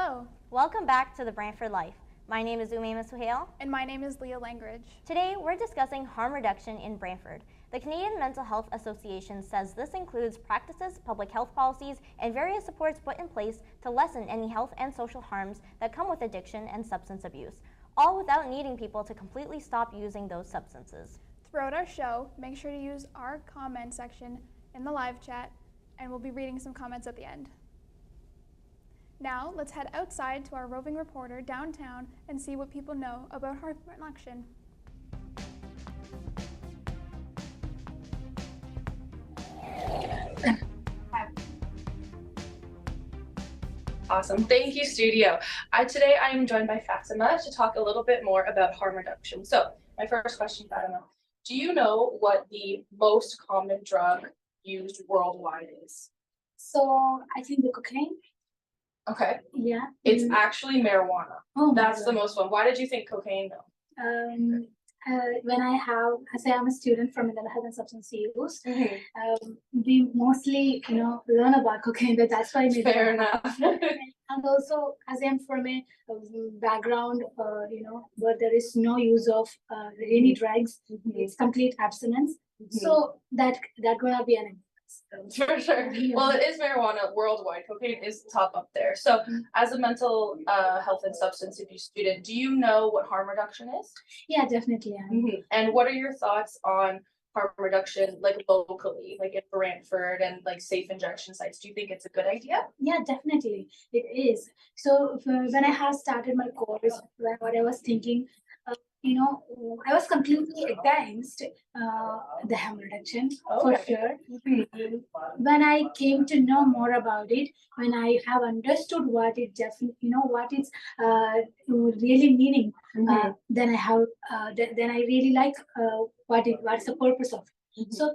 Hello. Welcome back to the Brantford Life. My name is Umayma Suhail. And my name is Leah Langridge. Today we're discussing harm reduction in Brantford. The Canadian Mental Health Association says this includes practices, public health policies, and various supports put in place to lessen any health and social harms that come with addiction and substance abuse, all without needing people to completely stop using those substances. Throughout our show, make sure to use our comment section in the live chat, and we'll be reading some comments at the end. Now, let's head outside to our roving reporter downtown and see what people know about harm reduction. Awesome. Thank you, studio. Today I am joined by Fatima to talk a little bit more about harm reduction. So my first question, Fatima, do you know what the most common drug used worldwide is? So I think the cocaine. Okay. Yeah. It's actually marijuana. Oh, That's the most one. Why did you think cocaine though? When I am a student from mental health and substance use, Mm-hmm. we mostly, learn about cocaine. That's why. Fair enough. And also, as I am from a background, where there is no use of any drugs, it's complete abstinence. Mhm. So that gonna be an influence. For sure. Well, it is marijuana worldwide. Cocaine is top up there. So, as a mental health and substance abuse student, do you know what harm reduction is? Yeah, definitely. Yeah. And what are your thoughts on harm reduction, like locally, like in Brantford and like safe injection sites? Do you think it's a good idea? Yeah, definitely, it is. So when I have started my course, what I was thinking, I was completely against the harm reduction for sure. When I came to know more about it, when I have understood what it what it's really meaning, then I really like what's the purpose of it. So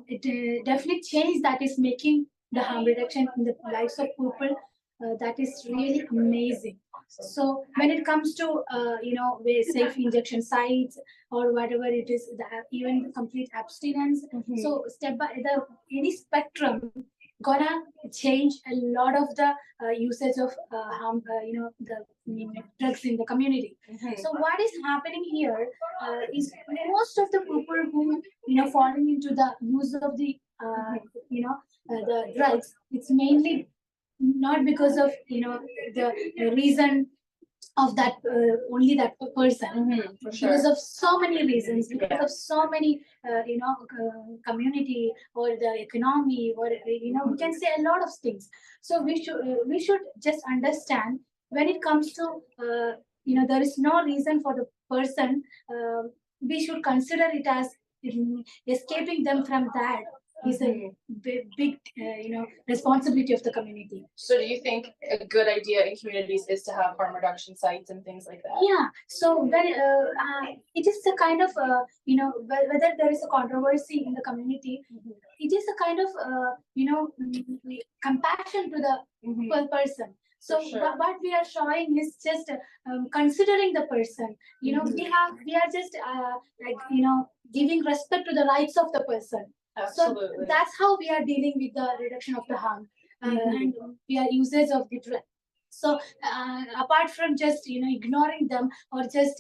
it definitely change that is making the harm reduction in the lives of people. That is really amazing. So when it comes to where safe injection sites or whatever it is, even the complete abstinence. So step by any spectrum gonna change a lot of the usage of harm, the drugs in the community. So what is happening here is most of the people who falling into the use of the the drugs. It's mainly not because of the reason of that only that person, For sure. because of so many reasons, because of so many community or the economy, or we can say a lot of things. So we should just understand when it comes to there is no reason for the person. We should consider it as escaping them from that is a big responsibility of the community. So do you think a good idea in communities is to have harm reduction sites and things like that? Yeah. So when it is a kind of whether there is a controversy in the community, it is a kind of compassion to the person. So what we are showing is just considering the person. We are just giving respect to the rights of the person. Absolutely. So that's how we are dealing with the reduction of the harm and we are users of the drug. So apart from just ignoring them or just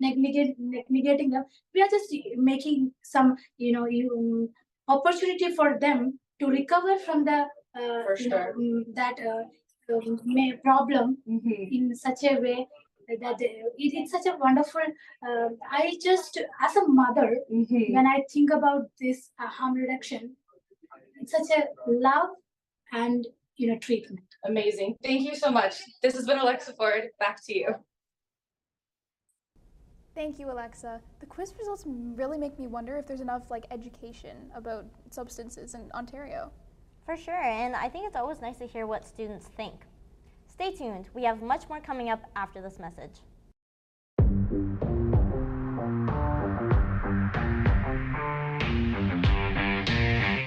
negating them, we are just making some opportunity for them to recover from the problem in such a way that it's such a wonderful. I just, as a mother, when I think about this harm reduction, it's such a love and treatment. Amazing. Thank you so much. This has been Alexa Ford. Back to you. Thank you, Alexa. The quiz results really make me wonder if there's enough education about substances in Ontario. For sure, and I think it's always nice to hear what students think. Stay tuned. We have much more coming up after this message.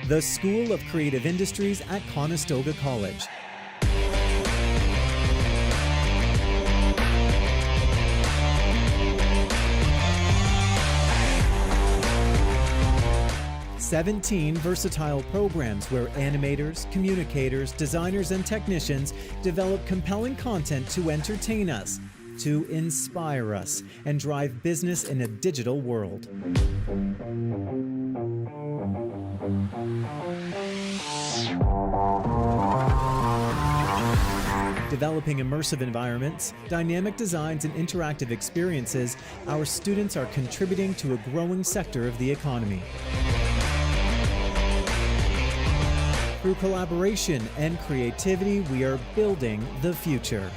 The School of Creative Industries at Conestoga College. 17 versatile programs where animators, communicators, designers, and technicians develop compelling content to entertain us, to inspire us, and drive business in a digital world. Developing immersive environments, dynamic designs, and interactive experiences, our students are contributing to a growing sector of the economy. Through collaboration and creativity, we are building the future.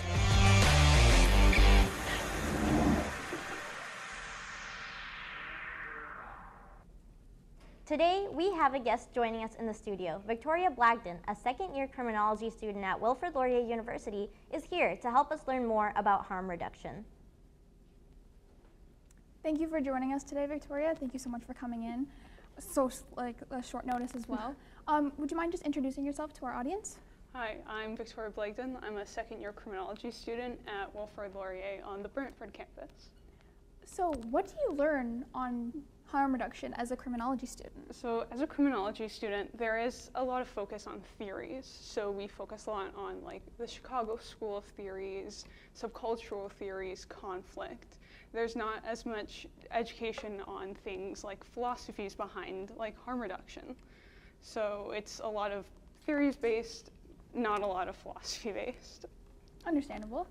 Today, we have a guest joining us in the studio. Victoria Blagden, a second-year criminology student at Wilfrid Laurier University, is here to help us learn more about harm reduction. Thank you for joining us today, Victoria. Thank you so much for coming in. So, like, a short notice as well. Would you mind just introducing yourself to our audience? Hi, I'm Victoria Blagden. I'm a second-year criminology student at Wilfrid Laurier on the Brantford campus. So, what do you learn on harm reduction as a criminology student? So as a criminology student, there is a lot of focus on theories. So we focus a lot on like the Chicago School of Theories, subcultural theories, conflict. There's not as much education on things like philosophies behind like harm reduction. So it's a lot of theories based, not a lot of philosophy based. Understandable.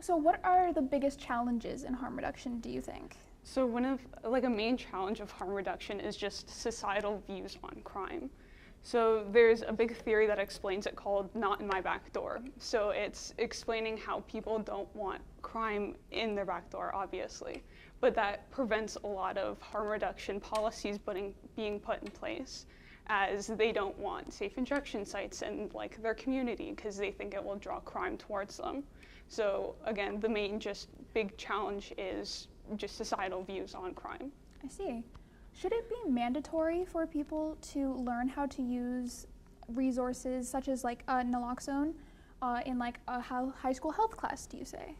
So what are the biggest challenges in harm reduction, do you think? So one of, like a main challenge of harm reduction is just societal views on crime. So there's a big theory that explains it called not in my back door. So it's explaining how people don't want crime in their back door, obviously, but that prevents a lot of harm reduction policies being put in place, as they don't want safe injection sites in like their community because they think it will draw crime towards them. So again, the main just big challenge is just societal views on crime. I see. Should it be mandatory for people to learn how to use resources such as like naloxone in like a high school health class, do you say?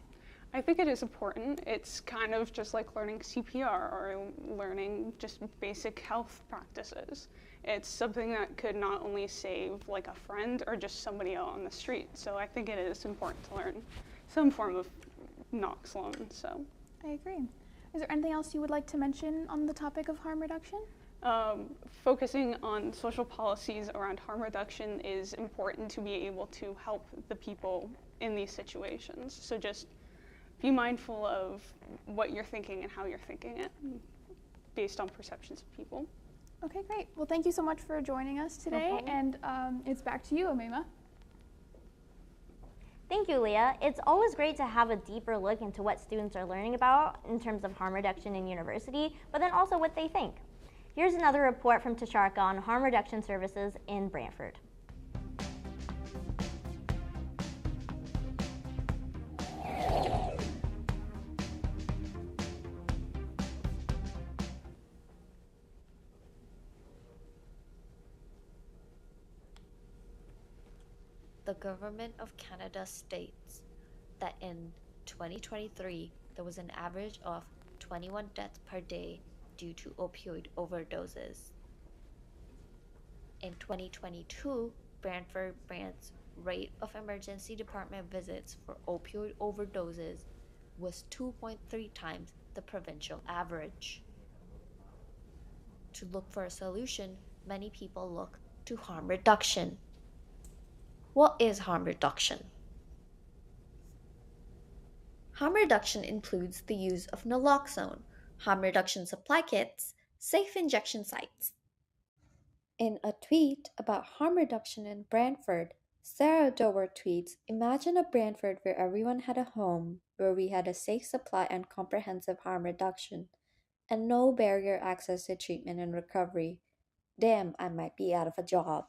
I think it is important. It's kind of just like learning CPR or learning just basic health practices. It's something that could not only save like a friend or just somebody out on the street. So I think it is important to learn some form of naloxone. So. I agree. Is there anything else you would like to mention on the topic of harm reduction? Focusing on social policies around harm reduction is important to be able to help the people in these situations. So just be mindful of what you're thinking and how you're thinking it based on perceptions of people. Okay, great. Well, thank you so much for joining us today. And it's back to you, Amima. Thank you, Leah. It's always great to have a deeper look into what students are learning about in terms of harm reduction in university, but then also what they think. Here's another report from Tasharka on harm reduction services in Brantford. The Government of Canada states that in 2023, there was an average of 21 deaths per day due to opioid overdoses. In 2022, Brantford Brant's rate of emergency department visits for opioid overdoses was 2.3 times the provincial average. To look for a solution, many people look to harm reduction. What is harm reduction? Harm reduction includes the use of naloxone, harm reduction supply kits, safe injection sites. In a tweet about harm reduction in Brantford, Sarah Dower tweets, "Imagine a Brantford where everyone had a home, where we had a safe supply and comprehensive harm reduction, and no barrier access to treatment and recovery. Damn, I might be out of a job."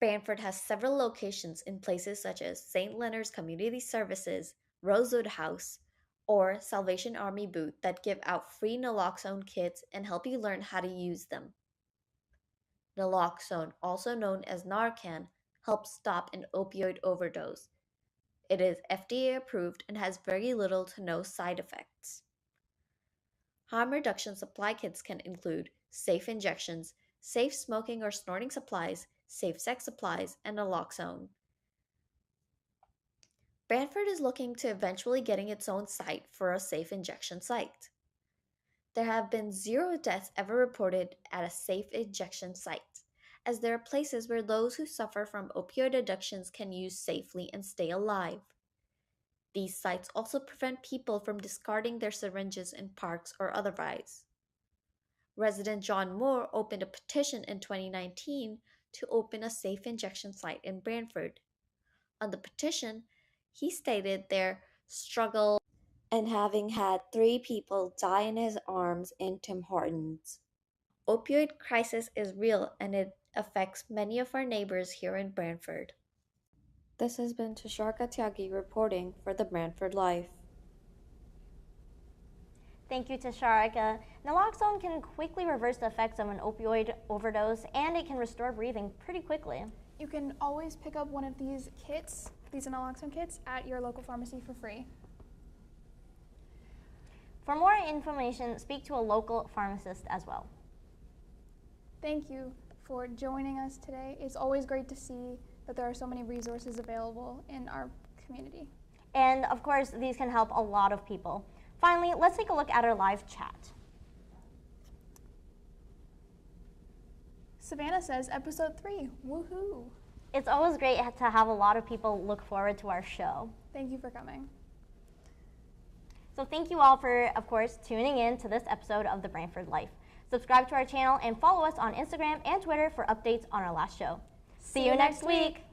Brantford has several locations in places such as St. Leonard's Community Services, Rosewood House, or Salvation Army Booth that give out free naloxone kits and help you learn how to use them. Naloxone, also known as Narcan, helps stop an opioid overdose. It is FDA approved and has very little to no side effects. Harm reduction supply kits can include safe injections, safe smoking or snorting supplies, safe sex supplies, and a lock zone. Brantford is looking to eventually getting its own site for a safe injection site. There have been 0 deaths ever reported at a safe injection site, as there are places where those who suffer from opioid addictions can use safely and stay alive. These sites also prevent people from discarding their syringes in parks or otherwise. Resident John Moore opened a petition in 2019 to open a safe injection site in Brantford. On the petition, he stated their struggle and having had 3 people die in his arms in Tim Hortons. Opioid crisis is real and it affects many of our neighbors here in Brantford. This has been Tusharka Tyagi reporting for the Brantford Life. Thank you, Tusharka. Naloxone can quickly reverse the effects of an opioid overdose, and it can restore breathing pretty quickly. You can always pick up one of these kits, these naloxone kits, at your local pharmacy for free. For more information, speak to a local pharmacist as well. Thank you for joining us today. It's always great to see that there are so many resources available in our community. And of course, these can help a lot of people. Finally, let's take a look at our live chat. Savannah says, episode 3, woohoo. It's always great to have a lot of people look forward to our show. Thank you for coming. So thank you all for, of course, tuning in to this episode of The Brantford Life. Subscribe to our channel and follow us on Instagram and Twitter for updates on our last show. See you next week.